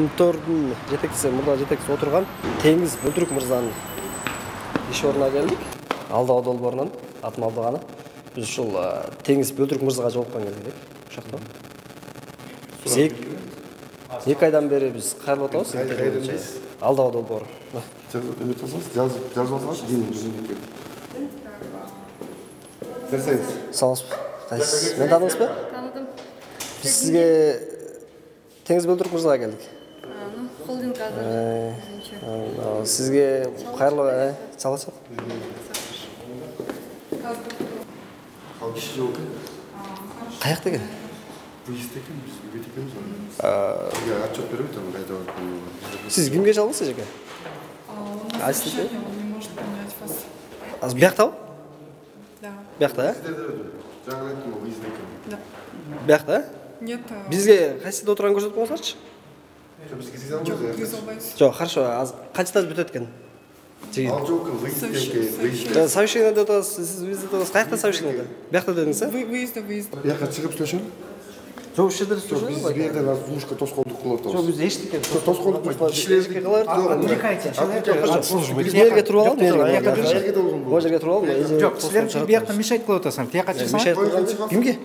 Кумтордун жетекчиси, мурда жетекчиси отурган Теңиз Бөлтүрүк мырзанын иш ордуна келдик. Алдагы долбоорунан атым алдаганы. Биз ушул Теңиз Бөлтүрүк мырзага жолуккан келдик. Ошакта. Биз 2 айдан бери биз кайрылып атабыз. Алдагы долбоор. Жазып алсаңыз, Саламатсызбы? Кайсыз? Мен таныдыңызбы? Таныдым. Биз сизге Теңиз Бөлтүрүк мырзага келдик. Холдинг азыр. Сизге кайрылып чалачат. киши жок экен. Каякта экен? Выезд экен, биз бет экенбиз. Бизге отчет бербейт, кайда барып. Сиз кимге жалгысыз эже? Айсызбы? Может понять вас. Азыр бияктабы? Да. Бияқта, Жаңа айттым, выезд экен. Да. Бияқта? Нет. Бизге кайсыда отурганын көрсөтүп коңуздарчы? Бизге кизе Жоқ, албайбыз. кизе албайбыз. Жок, хорошо. Азыр канчада бүтөт экен? Ал жок экен, выезд экен. Совещание атабыз, сиз выезд атабыз. Каякта совещание? Бияқта дедиңиз, а? Выезд. Бияка чыгып сүйлөшөм. Жок, ушул жерде Биз сүйлөшөбүз. жерден азыр жумушка тоскоолдук кылып Жок, атабыз. биз эчтеке. Тоскоолдук кишилерди Биз жерге туруп алып, Бул жерге туруп алып. Жок, силер бияктан мешайт кылып атасың. Тияка чыксаң. Кимге?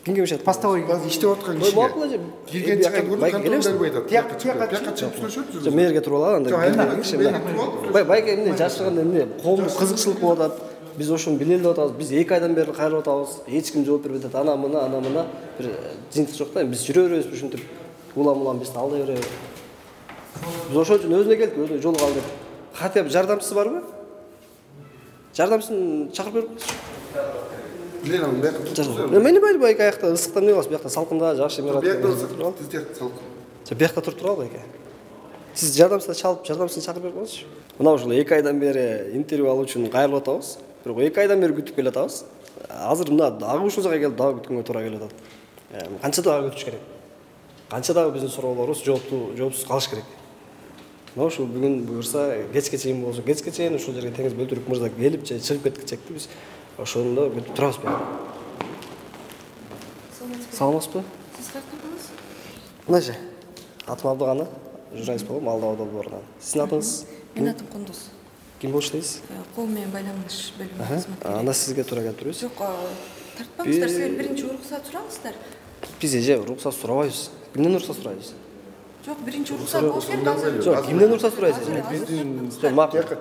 Кимге мешайт? Постовой. иштеп аткан кишиге. Макул эже. Кирген чыккан көрүп, контроль бербейт. Тияка чыгып сүйлөшөбүз. Жок, мерге туруп алып, анда. Байке эмне жашырган эмне? Коомдук кызыкчылык болуп атат. Биз ошону билели деп атабыз. Биз 2 айдан бери кайрылып атабыз. Эч ким жооп бербей атат. Ана мына бир жыйынтык жок да. Биз жүрө беребиз ушинтип. Улам биз алдай беребиз. Биз ошон үчүн өзүнө келдик, өзүнө жолуга ал деп. Хотя бы жардамчысы барбы? Жардамчысын чакырып бериңиз. Билен анын бияка. Мени байке аякта ысыктан эмне кыласыз? Биякта салкында жакшы эме Бияка ысык, тиздер салкын. Биякта туруп тура байке. Сиз жардамчысын чалып, жардамчысын чакырып берип коңузчу. Мына ушул 2 айдан бери интервью алуу үчүн кайрылып атабыз. Бирок 2 айдан бери күтүп келе атабыз. Азыр мына дагы ушул жака келип дагы күткөнгө туура келип атат. Канча дагы күтүш керек? Канча дагы биздин суроолорубуз жоопсуз калыш керек? Мына ушул бүгүн буюрса кечке чейин болсо, кечке чейин ушул жерге Теңиз Бөлтүрүк мырза келип же чыгып кеткичекти биз. Ошондо күтүп турабыз бе. Саламатсызбы? Сиз каяктан каласыз? Мынажы. Атым Абдыганы, журналист болом, Алдагы долбоорунан. Сиздин атыңыз? Менин атым Кундуз. Ким болуп иштейсиз? Коом менен байланыш бөлүмүнүн кызматкери. Анда сизге туура келип турбуз. Жок, тартпаңыздар, силер биринчи уруксат сураңыздар. Биз эже уруксат сурабайбыз. Кимден уруксат сурайбыз? Жок, биринчи уруксат болуш керек азыр. Жок, кимден уруксат сурайсыз?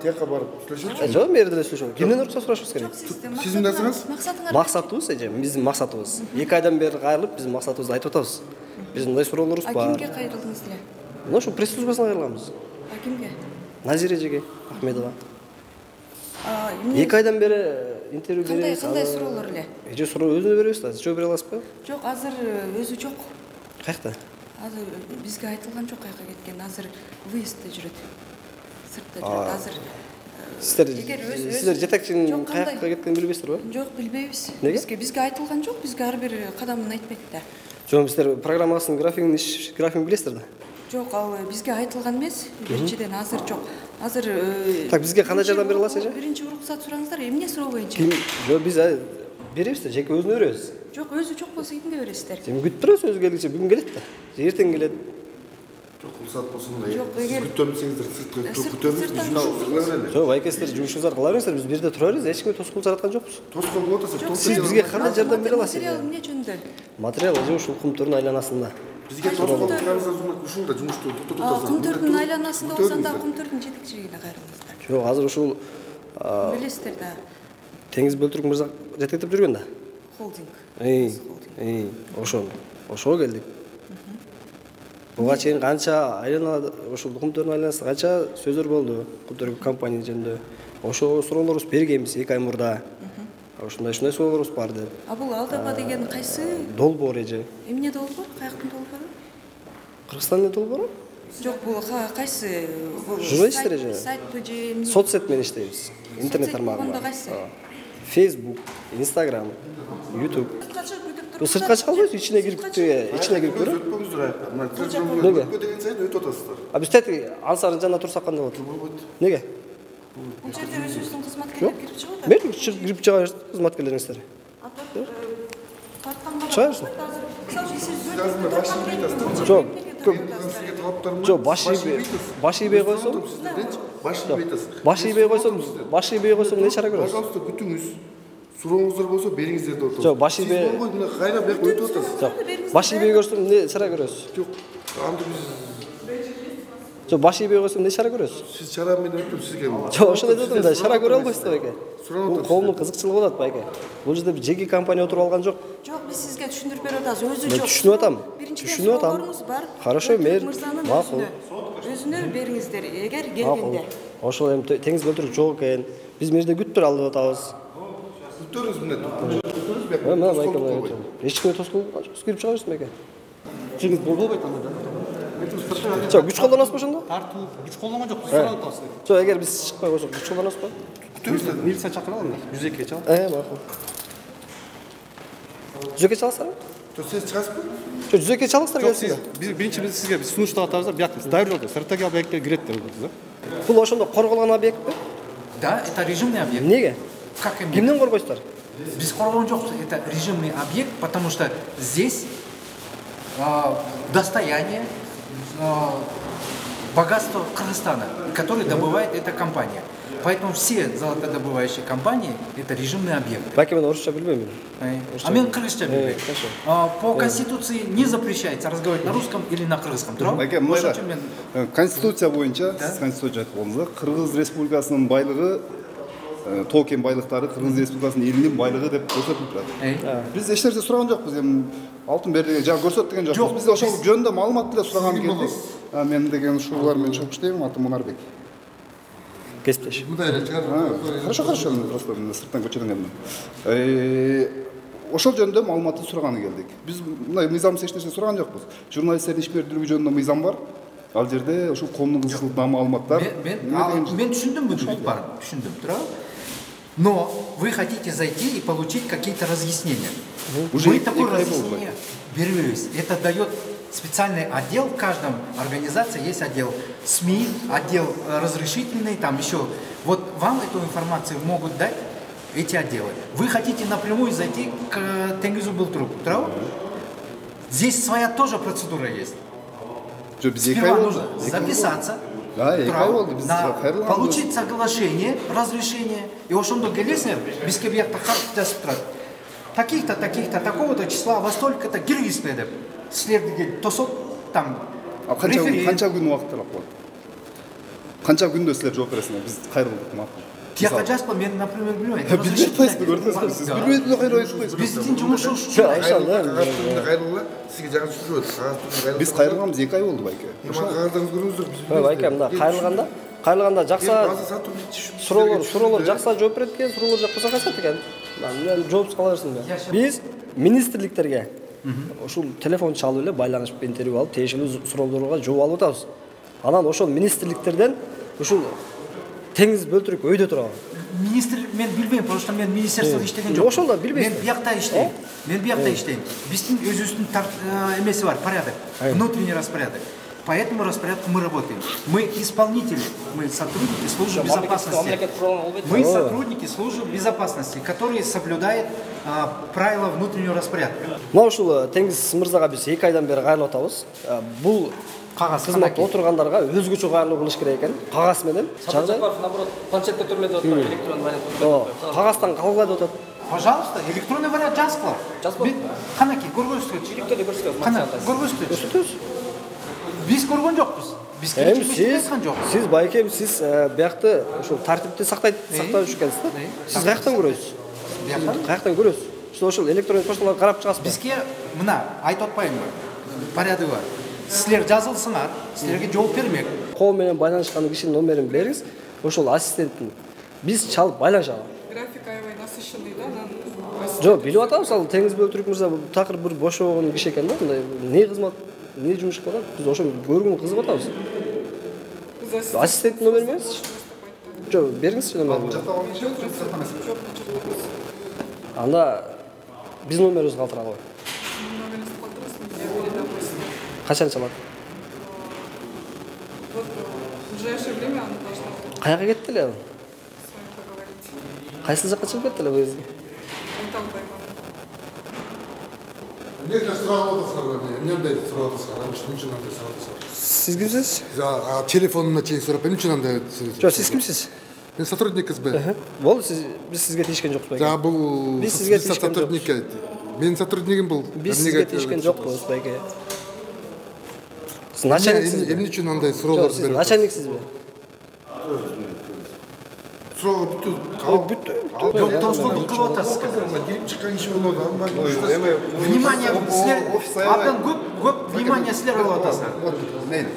Тияка барып сүйлөшөбүз. Жок, мерде эле сүйлөшөбүз. Кимден уруксат сурашыбыз керек? Сиздин нерсеңиз? Максатыбыз эже, биздин максатыбыз. 2 айдан бери кайрылып, биздин максатыбызды айтып атабыз. Биздин мындай суроолорубуз бар. Кимге кайрылдыңыз деле? Мына ушул пресс службасына кайрылганбыз. Кимге? Назира эжеге, Ахмедова. 2 айдан бери интервью беребиз. Кандай суроолор эле? Эже суроо өзүнө беребиз да. Сиз жооп бере аласызбы? Жок, азыр өзү жок. Каякта? Азыр бизге айтылган жок каяка кеткен. Азыр выездде жүрөт. Сыртта жүрөт. Азыр Сиздер жетекчинин каякка кеткенин билбейсиздерби? Жок, билбейбиз. Неге? Бизге айтылган жок. Бизге ар бир кадамын айтпайт да. Жок, сиздер программасынын графигин билесиздер да. Жок, ал бизге айтылган эмес. Биринчиден азыр жок. Азыр Так, бизге кандай жардам бере аласыз эже? Биринчи уруксат сураңыздар. Эмне суроо боюнча? Жок, биз беребиз да, жеке өзүнө беребиз. Жок, өзү жок болсо кимге бересиздер? Сен күтүп турабыз, өзү келгиче бүгүн келет да. Эртең келет. Жок, уруксат болсун да. Жок, эгер күтөмсеңиздер, күтөмүз. Жок, байке сиздер жумушуңузду кыла бериңиздер, биз бир жерде тура беребиз, эч кимге тоскоол жараткан жокпуз. Тоскоол болуп атасыз, Сиз бизге кандай жардам бере аласыз? Материал эмне жөнүндө? Материал эже ушул кумтөрдүн айланасында. Бизге тоскоол турганыңыздар ушул да жумушту токтотуп атасыз. Кумтөрдүн айланасында болсо анда кумтөрдүн жетекчилигине кайрылыңыздар. Жок, азыр ушул Билесиздер да. Теңиз Бөлтүрүк мырза жетектеп жүргөн да. Холдинг. Ошого келдик. Буга чейин канча айлана ушул кумтөрдүн айланасында канча сөздөр болду. Кумтөр компания жөнүндө. Ошого суроолорубуз бергенбиз 2 ай мурда. Ушундай суроолорубуз бар деп. Бул алдырма деген кайсы? Долбоор эже. Эмне долбоор? Каяктын долбоору? Кыргызстандын долбоору? Жок, бул кайсы? Журналисттер эже. Сайтпы же эмне? Соцсет менен иштейбиз. Интернет тармагы бар. Facebook, Instagram, YouTube. Сыртка чыга албайбыз, ичине кирип көрөм. Өтпөңүздөр аякка. Неге? Өтпө деген сайын өтүп атасыздар. Биз тети ансардын жанына турсак кандай болот? Болбойт. Неге? Бул жерде өзүбүздүн кызматкерлер кирип чыгып атат. Мен кирип чыга кызматкерлериңиздер. Тартканга Чыгарсың. азыр Жоқ, Сізге талаптарым бар. жоқ, баш ийбей койсом, баш ийбей койсом не чара көрөсүз? Пожалуйста, күтүңүз. Сурооңуздар болсо бериңиздер деп атабыз. Жоқ, баш ийбей. Сиз мына кайра бияк өтүп атасыз. Жоқ, баш ийбей көрсөм не чара көрөсүз? Жок. Анда биз Жоқ, баш ийбей койсом не чара көрөсүз? сиз чара менен өттүм сизге. Жоқ, ошондой дедим да, чара көрө албайсыз да байке. Сурап Бул коомдун кызыкчылыгы болот байке. Бул жерде бир жеке компания отуруп алган жок. Жок, биз сизге түшүндүрүп берип атабыз. Өзү Мен жок. түшүнүп атам. Биринчиден Түшүнүп атам. суроолоруңуз бар. Хорошо, Өлтүрүк мен мырзанын макул. өзүнө бериңиздер эгер Макул. келгенде. Ошол эми теңиз бөлтүрүк жок экен. Биз мына жерде күттүр алып атабыз. Күтөрүңүз мына. Мына байке мына. Эч кимге тоскоолдук кирип чыга берсин байке. Теңіз болбойт анда. Жок, күч колдоносузбу ошондо? Тартуу күч колдонгон жокпуз, сурап атабыз. Жок, эгер биз чыкпай койсок күч колдоносузбу? Милиция чакырып алыңдар. 102-ге чал. Макул. Жүзөккө чаласыздарбы? Сиз чыгасызбы? Жок, жүзөккө чалыңыздар Жок, келсин. биринчи биз сизге сунуштап атабыз да, бияк дайыр стратегиялык объектке кирет деп атабыз да. Бул ошондо корголгон объектпи? Да, это режимный объект. Эмнеге? Как именно? Кимден коргойсуздар? Без коргон жок, это режимный объект, потому что здесь достояние, богатство Кыргызстана, которое добывает эта компания. Поэтому все золотодобывающие компании – это режимный объект. Байке мен орусча билбейм. А мен кыргызча билбейм. Хорошо. По Конституции не запрещается разговаривать на русском или на кыргызском. Байке, мына Конституция боюнча, сиз Конституция айтып болдуңуз, Кыргыз Республикасынын байлыгы, тоо кен байлыктары Кыргыз Республикасынын элинин байлыгы деп көрсөтүлүп турат. Биз эч нерсе сураган жокпуз, эми алтын бер деген жана көрсөт деген жокпуз. Биз ошол жөнүндө маалымат деле сураган келдик. Мен деген ушулар менен чогуу иштейм, атым Мунарбек. Кесиптеш. Хорошо, просто сырттан көчөдөн келдим. Ошол жөнүндө маалыматты сураганы келдик. Биз мына мыйзамсыз эч нерсе сураган жокпуз. Журналисттердин иш бердирүү жөнүндө мыйзам бар. Ал жерде ошол коомдун кызыкчылыгына маалыматтар. Мен түшүндүм бу жигит бар, түшүндүм, туурабы? Но вы хотите зайти и получить какие-то разъяснения. Мы такое разъяснение беремебиз. Это дает специальный отдел, в каждом организации есть отдел СМИ, отдел разрешительный, там еще. Вот вам эту информацию могут дать эти отделы. Вы хотите напрямую зайти к Тенгизу Былтруку, правда? Здесь своя тоже процедура есть. Сперва нужно записаться, получить соглашение, разрешение. И ошондо келесиңер, бизге биякта карт жазып турат. Таких-то, таких-то, такого-то числа во столько-то киргизбе деп. Силерге тосоп там канча күн убакыт талап кылат? Канча күндө силер жооп бересиңер? Биз кайрылдык макул. Тияка жазба, мен, например, билбейм. Билбей атпайсызбы, көрдүңүзбү? Сиз билбей эле кайра айтып койсуңуз. Биздин жумуш Кайрылгыла, сизге жагат түшүрөт. Биз кайрылганбыз 2 ай болду байке. Кагаздарыңызды көрүңүздөр, биз Байке, мында кайрылганда жакса суроолор жакса жооп берет экен, суроолор жакпаса кайсат экен. Мен жоопсуз кала берсин. Биз министрликтерге ушул телефон чалып эле байланышып интервью алып, тиешелүү суроолорго жооп алып атабыз. Анан ошол министрликтерден ушул Теңиз Бөлтүрүк өйдө турабы? Министр мен билбейм, потому что мен министерствода иштеген жокмун. Ошол да билбейсиз. Мен биякта иштейм. Биздин өзүбүздүн эмеси бар, порядок, внутренний распорядок. По этому распорядку мы работаем. Мы исполнители, мы сотрудники службы безопасности. Мы сотрудники службы безопасности, которые соблюдают правила внутреннего распорядка. Мына ушул Теңиз мырзага биз 2 айдан бери кайрылып атабыз. Бул кызматта отургандарга өзгөчө кайрылуу кылыш керек экен. Кагаз менен. Сапаров наоборот планшетте түрмөдө отуруп, электронный вариант. Кагаздан кабыл деп атат. Пожалуйста, электронный вариант жазгыла. Канаки көргөзсүңөр. Иликтеде көрсөтөбүз. Кана көргөзсүңөр. Биз көргөн жокпуз. Биз айткан жок. Сиз байкем, сиз биякты ушул тартипти сактоочу экенсиз да? Сиз каяктан көрөсүз? Каяктан көрөсүз? Ошол электронный пошталарды карап чыгасызбы? Бизге мына айтып атпаймынбы? Порядогі бар. Силер жазылсыңар, силерге жооп бермек. Коом менен байланышкан кишинин номерин бериңиз, ошол ассистенттин. Биз чалып байланышалы. График аябай насыщенный, да? Жок, билип атабыз, ал Теңиз Бөлтүрүк мырза такыр бир бошогон киши экен да, мындай не кызмат, не жумуш кылат, биз ошону көргөнгө кызыгып атабыз. Ассистенттин номерин бериңизчи. Жок, бериңизчи номерин. Анда биз номерибизди калтыра кой. Качан чалат? Вот в ближайшее время она должна быть. Каяка кетти эле? С вами поговорить. Кайсы жакка чыгып кетти эле бизге? Там пойму. Эмне сурап атасыңар? Эмне сурап атасыңар? Эмне үчүн андай сурап атасыңар? Сиз кимсиз? Телефонуна чейин сурап, эмне үчүн андай? Жок, сиз кимсиз? Мен сотрудник СБ. Болду, биз сизге тийишкен жокпуз байке. Бул Биз сизге тийишкен сотрудник. Менин сотруднигим бул. Биз сизге тийишкен жокпуз байке. Сиз начальниксиз. Эмне үчүн андай суроолор Сиз начальниксизби? Суроо бүттү. Тоскоолдук кылып атасыз казыр. Кирип чыккан киши болот. Внимание, силер абдан көп внимание силер алып атасыздар. Мейли.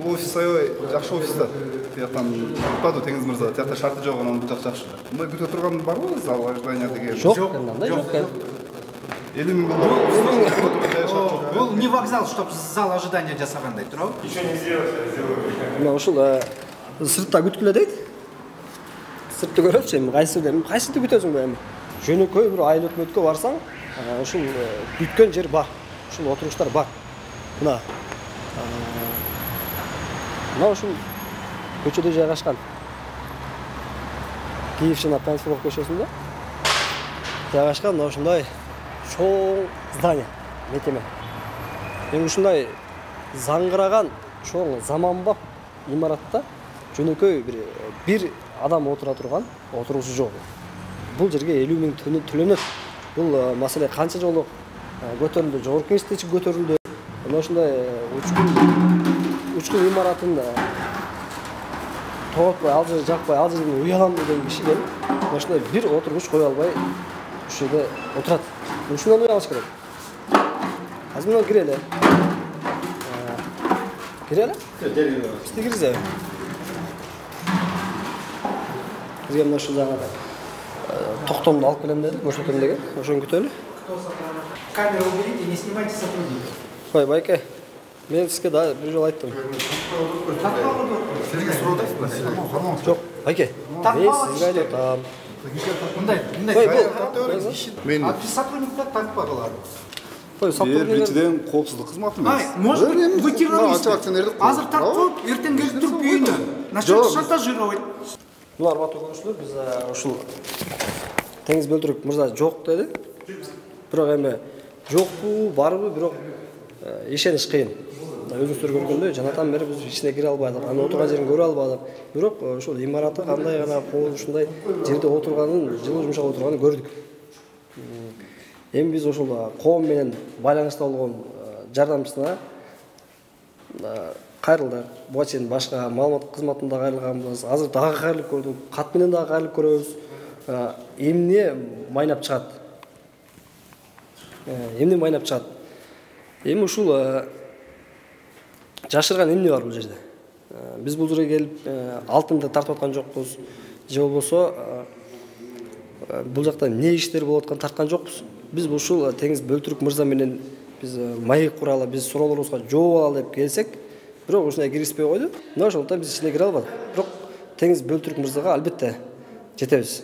Бул офис аябай жакшы офис да. Тияктан утпады Теңиз мырза. Тиякта шарты жок, анан бутак жакшы. Мына күтө турган барбы? Зал ожидания деген. Жок, кандай жок экен. 50 000 доллар. Бул не вокзал, чтоб зал ожидания жасагандай, туурабы? Мына ушул сыртта күткүлө дейт. Сыртты көрөчү, эми кайсыды күтөсүң эми? Жөнөкөй бир айыл өкмөткө барсаң, ушул күткөн жер бар. Ушул отуруштар бар. Мына ушул көчөдө жайгашкан. Киевшина Панфилов көчөсүндө жайгашкан мына ушундай чоң здание, мекеме. Эми ушундай заңгыраган чоң заманбап имаратта жөнөкөй бир адам отура турган отуруусу жок. Бул жерге 50 000 төлөнөт. Бул маселе канча жолу көтөрүлдү, жогорку кеңеште көтөрүлдү. Мына ушундай учкун имаратын тоотпай, ал жер жакпай, ал жерден уялам деген киши келип, ушундай бир отургуч кое албай ушул жерде отурат. Ушундан уялыш керек. Азыр мына кирели. Кирели? Бизди киргизеби? Бизге мына ушул жаңы токтомду алып келем деди, көрсөтөм деген. Ошону күтөлү. Камеру уберите, не снимайте сотрудников. Кой, байке, мен сизге да бир жолу айттым. Силерге суроо атасызбы? Жок, байке, мен сизге айтам. Мындай. Мен Сотрудниктер такпагыла. Кой, биринчиден коопсуздук кызматы эмес. Может быть, вы террорист. Акционердик. Азыр тартып, эртең келип туруп үйүнө. Начать шантажировать. Мына урматтуу көрүүчүлөр, биз ушул Теңиз Бөлтүрүк мырза жок деди. Бирок эми жокпу, барбы, бирок ишениш кыйын. Өзүңүздөр көргөндөй, жанатан бери биз ичине кире албадык, аны отурган жерин көрө албадык. Бирок ушул имараты кандай гана кол ушундай жерде отурганын, жылуу жумшак отурганын көрдүк. Эми биз ушул коом менен байланышта болгон жардамчысына кайрылдык. Буга чейин башка маалымат кызматында кайрылганбыз. Азыр дагы кайрылып көрдүк. Кат менен дагы кайрылып көрөбүз. Эмне майнап чыгат? Эми ушул жашырган эмне бар бул жерде? Биз бул жерге келип алтынды тартып аткан жокпуз. Же болбосо бул жакта эмне иштер болуп аткан тарткан жокпуз. Биз ушул Теңиз Бөлтүрүк мырза менен биз маек куралы, биз суроолорубузга жооп алалы деп келсек, бирок ушундай киргизбей койду. Мына ошондуктан биз ичине кире албадык. Бирок Теңиз Бөлтүрүк мырзага албетте жетебиз.